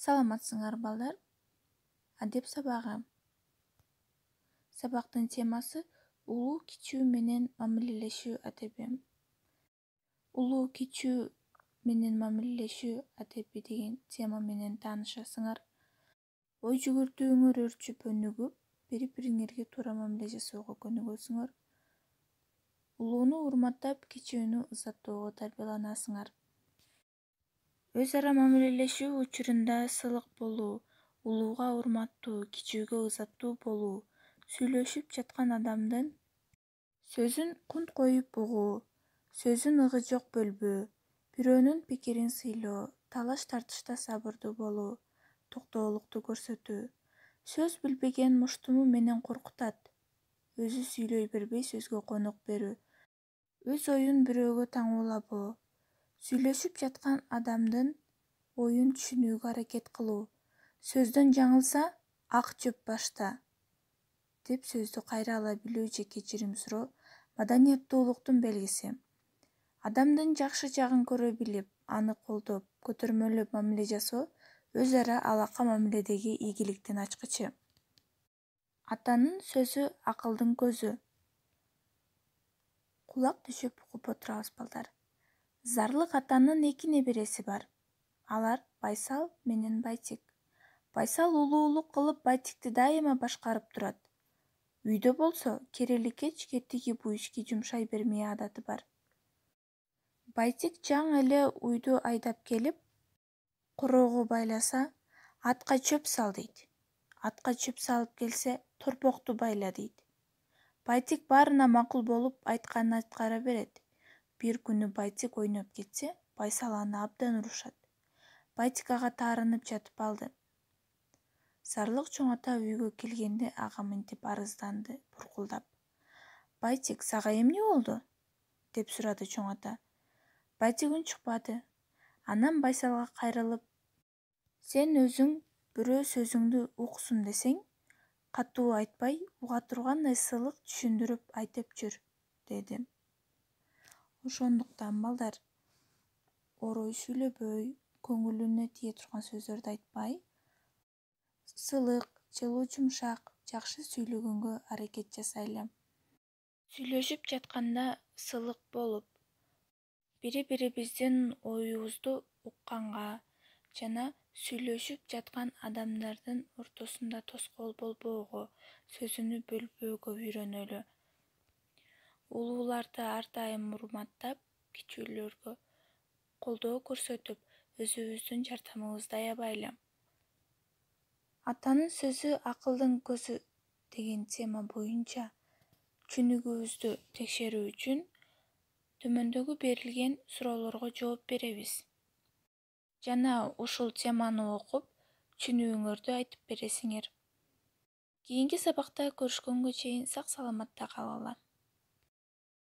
Саламатсыңар балдар. Адеп сабагы. Сабактын темасы улуу кичүү менен мамилелешүү адеби. Улуу кичүү менен мамилелешүү адеби деген тема менен таанышасыңар. Ой жүгүртүүңөр өрчүп өнүгүп, бири-бириңерге туура мамиле жасоого көнүгөсүңөр. Улууну урматтап, кичүүнү ызаттоого тарбияланасыңар. Өз ара мамилелешүү учурунда сылык болуу, улууга урматтуу, кичүүгө ызаттуу болуу, сүйлөшүп жаткан адамдын сөзүн кунт коюп угуу, сөзүн ыгы жок бөлбөө, бирөөнүн пикирин сыйлоо, талаш-тартышта сабырдуу болуу, токтоолукту көрсөтүү, сөз билбеген муштуму менен коркутат, өзү сүйлөй бербей сөзгө конок берүү, өз оюн бирөөгө таңуулабоо, сүйлөшүп жаткан адамдын оюн түшүнүүгө аракет кылуу, сөздөн жаңылса ак жөп башта деп сөздү кайра ала билүү же кечирим суроо маданияттуулуктун белгиси. Адамдын жакшы жагын көрө билип, аны колдоп, көтөрмөлөп мамиле жасоо өз ара алака мамиледеги ийгиликтин ачкычы. Атанын сөзү акылдын көзү. Кулак түшүп угуп отурабыз балдар. Зарлык атанын 2 небереси бар. Алар Байсал менен Байтик. Байсал улуулук кылып Байтикти дайыма башкарып турат. Үйдө болсо кереликеч кетиги бу ишке жумшай бермей адаты бар. Байтик жаңы эле уйду айдап келип, короого байласа, атка чөп сал дейт. Атка чөп салып келсе, торпокту байла дейт. Байтик баарына макул болуп, айтканын аткара берет. Бир күнү Байтик ойноп кетсе, Байсал аны абдан урушат. Байтик ага таарынып жатып алды. Зарлык чоң ата үйгө келгенде ага мынтип арызданды, буркулдап. Байтик, сага эмне болду? Деп сурады чоң ата. Байтик үн чыкпады. Анан Байсалга кайрылып, сен өзүң бирөө сөзүңдү уксун десең, катуу айтпай, уга тургандай сылык түшүндүрүп айтып жүр, деди. Ошондуктан балдар, орой сүйлөбөй, көңүлүнө тие турган сөздөрдү айтпай, сылык, жылуу жумшак, жакшы сүйлөгөнгө аракет жасайлы. Сүйлөшүп жатканда сылык болуп, бири-бирибиздин оюбузду укканга жана сүйлөшүп жаткан адамдардын ортосунда тоскоол болбоого, сөзүнү бөлбөөгө үйрөнөлү. Улууларды ар дайым урматтап, кичүүлөргө колдоо көрсөтүп, өзүбүздүн жардамыбызды аябайлы. Атанын сөзү акылдын көзү деген тема боюнча түшүнүгүбүздү текшерүү үчүн төмөндөгү берилген суроолорго жооп беребиз. Жана ушул теманы окуп, түшүнүүңөрдү айтып бересиңер. Кийинки сабакта көрүшкөнгө чейин сак саламатта калгыла.